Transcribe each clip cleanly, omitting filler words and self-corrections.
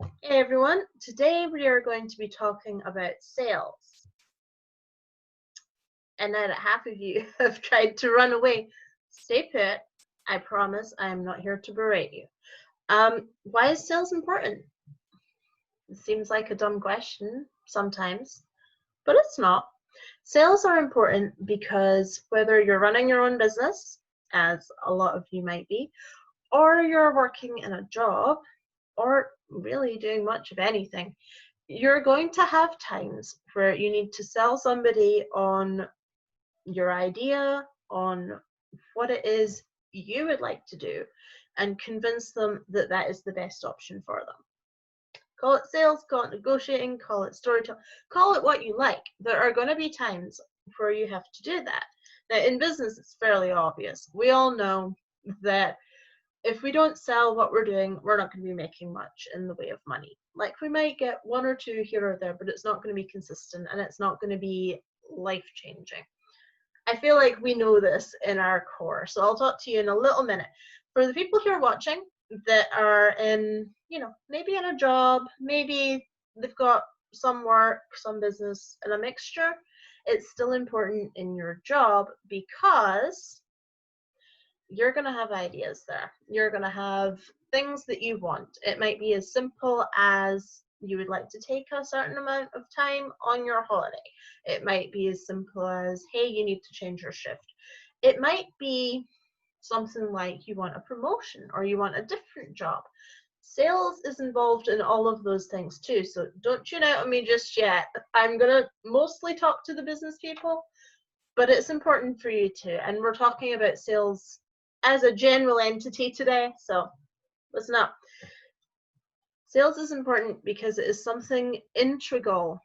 Hey everyone, today we are going to be talking about sales. And now that half of you have tried to run away, stay put. I promise I am not here to berate you. Why is sales important? It seems like a dumb question sometimes, but it's not. Sales are important because whether you're running your own business, as a lot of you might be, or you're working in a job, or really doing much of anything, you're going to have times where you need to sell somebody on your idea, on what it is you would like to do, and convince them that that is the best option for them. Call it sales, call it negotiating, call it storytelling, call it what you like. There are going to be times where you have to do that. Now, in business, it's fairly obvious. We all know that if we don't sell what we're doing, we're not going to be making much in the way of money. Like, we might get one or two here or there, but it's not going to be consistent and it's not going to be life changing. I feel like we know this in our core. So I'll talk to you in a little minute. For the people here watching that are in, maybe in a job, maybe they've got some work, some business, and a mixture, it's still important in your job because you're going to have ideas there. You're going to have things that you want. It might be as simple as you would like to take a certain amount of time on your holiday. It might be as simple as, hey, you need to change your shift. It might be something like you want a promotion or you want a different job. Sales is involved in all of those things too, so don't tune out on me just yet. I'm going to mostly talk to the business people, but it's important for you too. And we're talking about sales as a general entity today, so listen up. Sales is important because it is something integral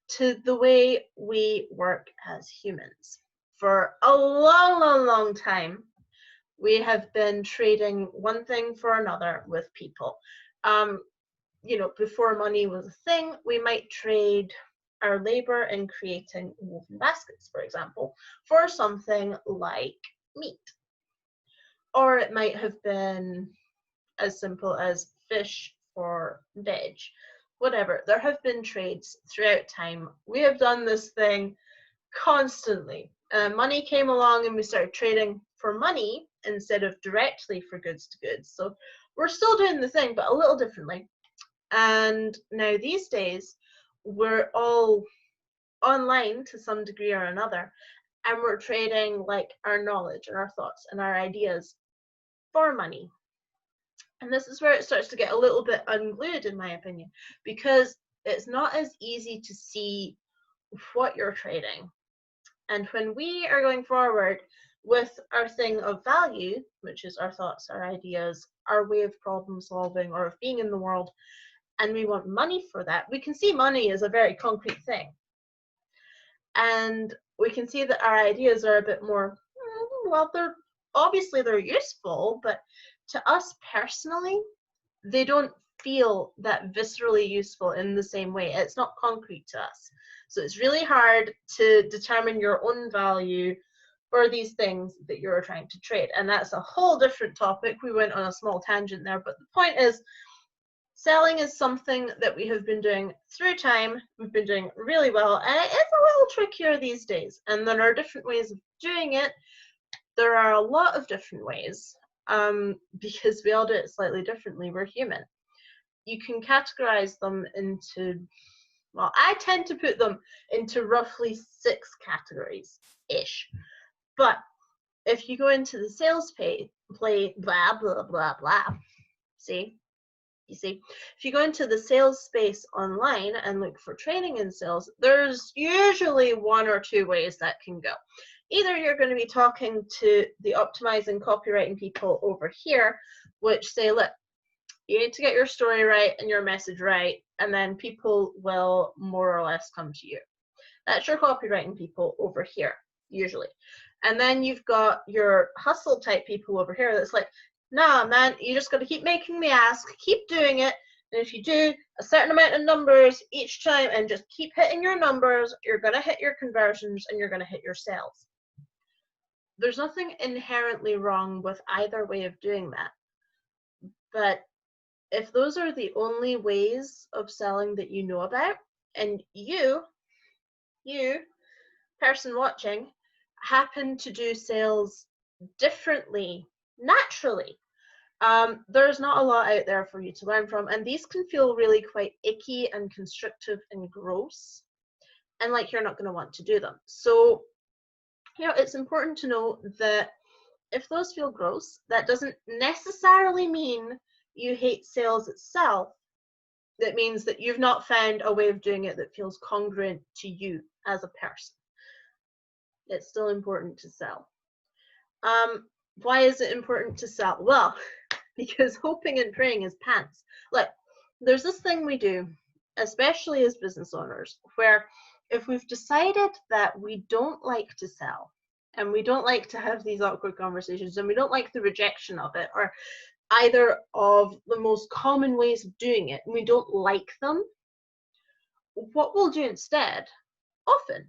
to the way we work as humans. For a long, long, long time, we have been trading one thing for another with people. Before money was a thing, we might trade our labor in creating woven baskets, for example, for something like meat. Or it might have been as simple as fish for veg. Whatever. There have been trades throughout time. We have done this thing constantly. Money came along and we started trading for money instead of directly for goods to goods. So we're still doing the thing, but a little differently. And now these days, we're all online to some degree or another, and we're trading like our knowledge and our thoughts and our ideas for money. And this is where it starts to get a little bit unglued, in my opinion, because it's not as easy to see what you're trading. And when we are going forward with our thing of value, which is our thoughts, our ideas, our way of problem solving or of being in the world, and we want money for that, we can see money as a very concrete thing. And we can see that our ideas are a bit more, well, they're useful, but to us personally, they don't feel that viscerally useful in the same way. It's not concrete to us. So it's really hard to determine your own value for these things that you're trying to trade. And that's a whole different topic. We went on a small tangent there, but the point is, selling is something that we have been doing through time. We've been doing really well, and it is a little trickier these days. And there are different ways of doing it. There are a lot of different ways, because we all do it slightly differently. We're human. You can categorize them into, well, I tend to put them into roughly 6 categories-ish. But if you go into the sales play, blah, blah, blah, blah, you see, if you go into the sales space online and look for training in sales, there's usually 1 or 2 ways that can go. Either you're going to be talking to the optimizing copywriting people over here, which say, look, you need to get your story right and your message right, and then people will more or less come to you. That's your copywriting people over here, usually. And then you've got your hustle type people over here that's like, nah, man, you just got to keep making the ask, keep doing it. And if you do a certain amount of numbers each time and just keep hitting your numbers, you're going to hit your conversions and you're going to hit your sales. There's nothing inherently wrong with either way of doing that. But if those are the only ways of selling that you know about, and you, person watching, happen to do sales differently, naturally, there's not a lot out there for you to learn from, and these can feel really quite icky and constrictive and gross, and like you're not going to want to do them. So, it's important to know that if those feel gross, that doesn't necessarily mean you hate sales itself. That means that you've not found a way of doing it that feels congruent to you as a person. It's still important to sell. Why is it important to sell? Well, because hoping and praying is pants. Like, there's this thing we do, especially as business owners, where if we've decided that we don't like to sell, and we don't like to have these awkward conversations, and we don't like the rejection of it, or either of the most common ways of doing it, and we don't like them, what we'll do instead, often,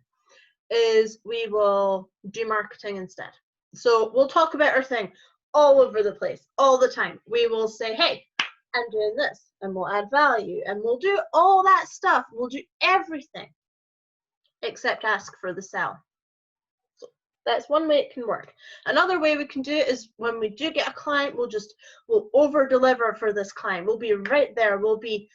is we will do marketing instead. So we'll talk about our thing all over the place, all the time. We will say, hey, I'm doing this, and we'll add value, and we'll do all that stuff. We'll do everything except ask for the sell. So that's one way it can work. Another way we can do it is when we do get a client, we'll over deliver for this client. We'll be right there. We'll be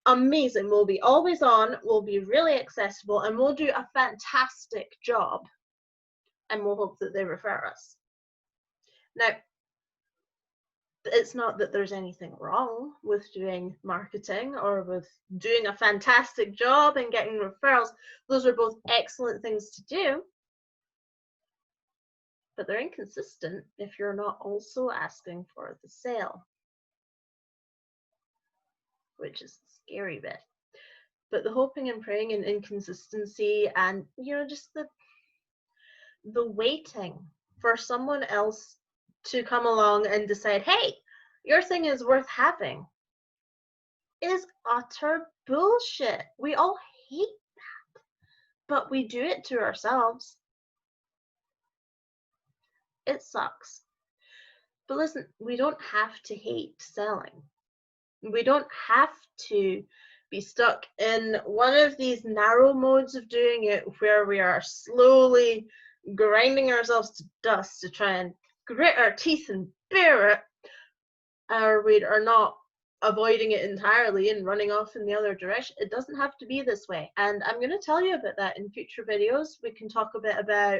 amazing. We'll be always on. We'll be really accessible, and we'll do a fantastic job, and we'll hope that they refer us. Now, it's not that there's anything wrong with doing marketing or with doing a fantastic job and getting referrals. Those are both excellent things to do, but they're inconsistent if you're not also asking for the sale, which is the scary bit. But the hoping and praying and inconsistency, and just the waiting for someone else to come along and decide, hey, your thing is worth having, is utter bullshit. We all hate that, but we do it to ourselves. It sucks. But listen, we don't have to hate selling. We don't have to be stuck in one of these narrow modes of doing it where we are slowly grinding ourselves to dust to try and grit our teeth and bear it, or we are not avoiding it entirely and running off in the other direction. It doesn't have to be this way, and I'm going to tell you about that in future videos. We can talk a bit about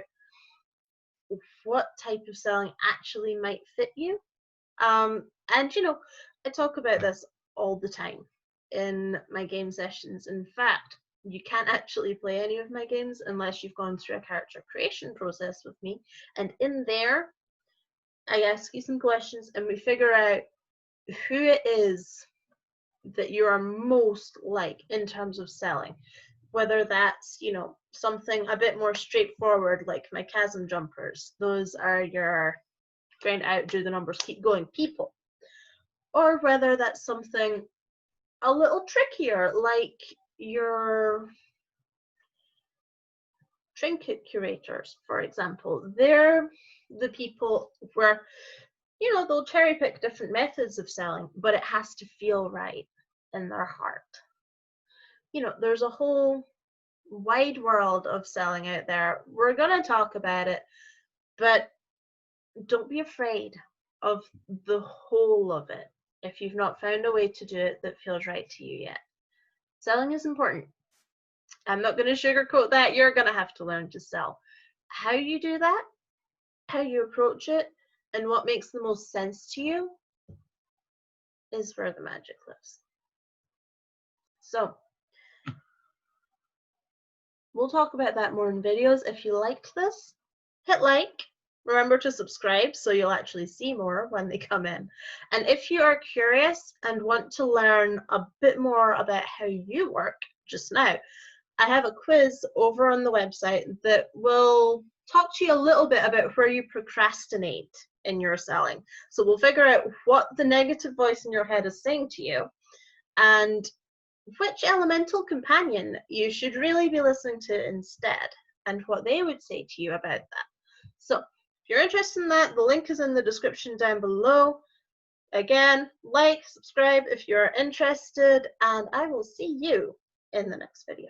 what type of selling actually might fit you, and I talk about this all the time in my game sessions. In fact, you can't actually play any of my games unless you've gone through a character creation process with me, and in there I ask you some questions and we figure out who it is that you are most like in terms of selling. Whether that's, something a bit more straightforward like my chasm jumpers. Those are your grind out, do the numbers, keep going people. Or whether that's something a little trickier like your trinket curators, for example. They're the people where they'll cherry pick different methods of selling, but it has to feel right in their heart. There's a whole wide world of selling out there. We're going to talk about it, but don't be afraid of the whole of it if you've not found a way to do it that feels right to you yet. Selling is important. I'm not going to sugarcoat that. You're going to have to learn to sell. How you do that, how you approach it, and what makes the most sense to you is where the magic lives. So, we'll talk about that more in videos. If you liked this, hit like. Remember to subscribe so you'll actually see more when they come in. And if you are curious and want to learn a bit more about how you work just now, I have a quiz over on the website that will talk to you a little bit about where you procrastinate in your selling. So we'll figure out what the negative voice in your head is saying to you and which elemental companion you should really be listening to instead and what they would say to you about that. So if you're interested in that, the link is in the description down below. Again, like, subscribe if you're interested, and I will see you in the next video.